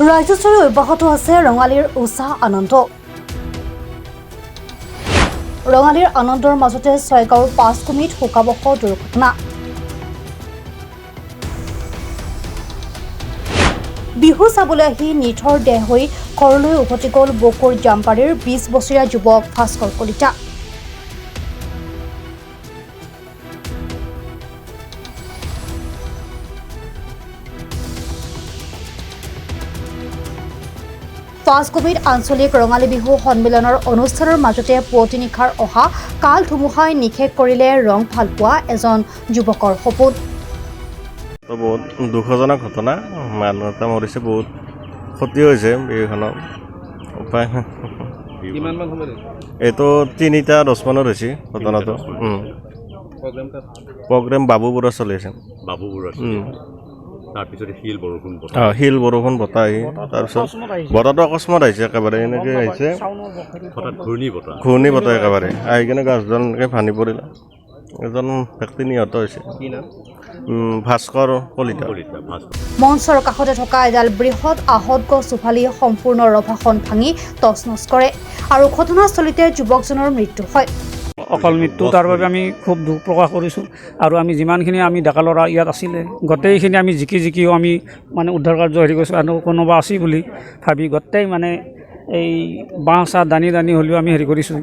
ৰাজ্যজুৰি অব্যাহত আছে ৰঙালীৰ উৎসাহ আনন্দ। ৰঙালীৰ আনন্দৰ মাজতে ছয়গাঁৱৰ 5 কুমিত শোকাবহ দুৰ্ঘটনা। বিহু চাবলৈ আহি নিথৰ দেহ হৈ ঘৰলৈ উভতি গ'ল বকুৰ জামবাৰীৰ 20 বছৰীয়া যুৱক ভাস্কৰ কলিতা। পাঁচকুমিত আঞ্চলিক ৰঙালী বিহু সন্মিলনৰ অনুষ্ঠানৰ মাজতে পুৱতি নিশাৰ অহা কাল ধুমুহাই নিষেধ কৰিলে ৰং ভাল পোৱা এজন যুৱকৰ সপোন। বহুত দুখজনক ঘটনা, মানুহ এটা মৰিছে, বহুত ক্ষতি হৈছে বিহুখনৰ। উপায় এইটো 3:10 মানত হৈছে ঘটনাটো। প্ৰগ্ৰেম বাবুপুৰত চলি আছে। তাৰপিছতে শিল বৰষুণ বতাহ আহি তাৰপিছত বতাহটো অকস্মাত আহিছে, একেবাৰে এনেকৈ আহিছে, ঘূৰ্ণী বতাহ একেবাৰে আহি কিনে গাছডাল এনেকৈ ভাঙি পৰিলে। এজন ব্যক্তি নিহত হৈছে, ভাস্কৰ কলিতা। মঞ্চৰ কাষতে থকা এডাল বৃহৎ আহত গছ উভালি সম্পূৰ্ণ ৰভাখন ভাঙি তছনছ কৰে আৰু ঘটনাস্থলীতে যুৱকজনৰ মৃত্যু হয়। অকাল মৃত্যু, তাৰ বাবে আমি খুব দুখ প্ৰকাশ কৰিছোঁ। আৰু আমি যিমানখিনি আমি ডেকা ল'ৰা ইয়াত আছিলে গোটেইখিনি আমি জিকিও আমি মানে উদ্ধাৰ কাৰ্য হেৰি কৰিছোঁ, আৰু কোনোবা আছে বুলি ভাবি গোটেই মানে এই বাঁহ চাহ দানি হ'লেও আমি হেৰি কৰিছোঁ।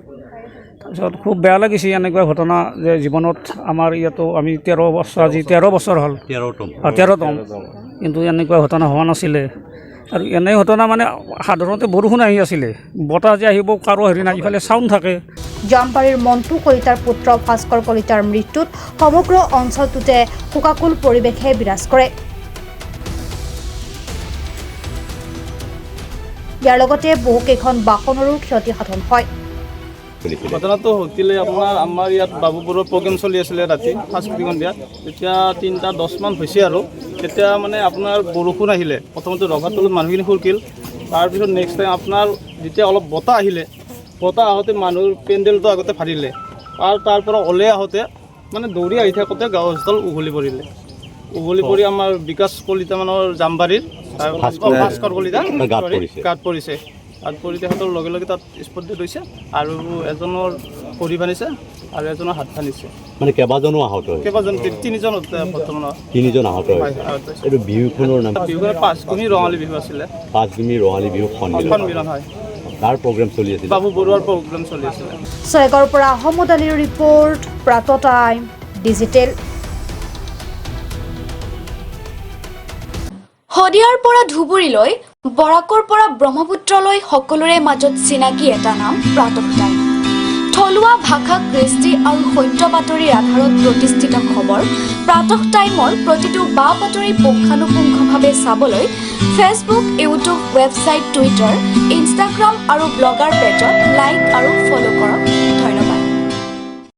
তাৰপিছত খুব বেয়া লাগিছে এনেকুৱা ঘটনা যে জীৱনত আমাৰ ইয়াতো আমি 13 বছৰ, আজি 13 বছৰ হ'ল, 13তম, কিন্তু এনেকুৱা ঘটনা হোৱা নাছিলে। আৰু এনে ঘটনা মানে সাধাৰণতে বৰষুণ আহি আছিলে, বতাহ যে আহিব কাৰো হেৰি নাই, ইফালে চাউণ্ড থাকে। জামবাৰীৰ মন্টু কলিতাৰ পুত্ৰ ভাস্কৰ কলিতাৰ মৃত্যুত সমগ্ৰ অঞ্চলটোতে শোকাকুল পৰিৱেশে বিৰাজ কৰে। ইয়াৰ লগতে বহুকেইখন বাহনৰো ক্ষতিসাধন হয়। ঘটনাটো ঘটিলে আমাৰ ইয়াত বাবুপুৰৰ প্ৰগ্ৰেম চলি আছিলে ৰাতি ফাৰ্ষ্ট দিয়াত, তেতিয়া 3:10 মান হৈছে আৰু তেতিয়া মানে আপোনাৰ বৰষুণ আহিলে, প্ৰথমতে ৰভাৰ তলত মানুহখিনি সুৰকিল। তাৰপিছত নেক্সট টাইম আপোনাৰ যেতিয়া অলপ বতাহ আহিলে, বতাহ আহোঁতে মানুহৰ পেণ্ডেলটো আগতে ফাটিলে, আৰু তাৰ পৰা ওলাই আহোঁতে মানে দৌৰি আহি থাকোঁতে গছডাল উঘলি পৰি আমাৰ বিকাশ কলিতা মানৰ জামবাৰীৰ ভাস্কৰ কলিতা গাত পৰিছে। তাত পৰি তেখেতৰ লগে লগে তাত স্পট ডেথ হৈছে, আৰু এজনৰ ভৰি ভাঙিছে আৰু এজনৰ হাত ভাঙিছে। মানে কেইবাজনো আহত হয়? তিনিজন বৰ্তমান আহত হয়। এইটো বিহুখনৰ নাম? বিহুখনৰ 5 কুমি ৰঙালী বিহু আছিলে। 5 কুমি ৰঙালী বিহু সন্মিলন হয়। তাৰ প্ৰগ্ৰেম চলি আছিল, বাবু বৰুৱাৰ প্ৰগ্ৰেম চলি আছিলে। ছয়গাঁৱৰ পৰা আহমদ আলীৰ ৰিপৰ্ট, প্ৰাত টাইম ডিজিটেল। শদিয়াৰ পৰা ধুবুৰীলৈ, বৰাকৰ পৰা ব্ৰহ্মপুত্ৰলৈ সকলোৰে মাজত চিনাকি এটা নাম প্ৰাতঃ টাইম। থলুৱা ভাষা, কৃষ্টি আৰু সত্য বাতৰিৰ আধাৰত প্ৰতিষ্ঠিত খবৰ প্ৰাতঃ টাইমৰ প্ৰতিটো বা বাতৰি পুংখানুপুংখভাৱে চাবলৈ Facebook, YouTube, website, Twitter, Instagram আৰু ব্লগাৰ পেজত লাইক আৰু ফ'ল' কৰক।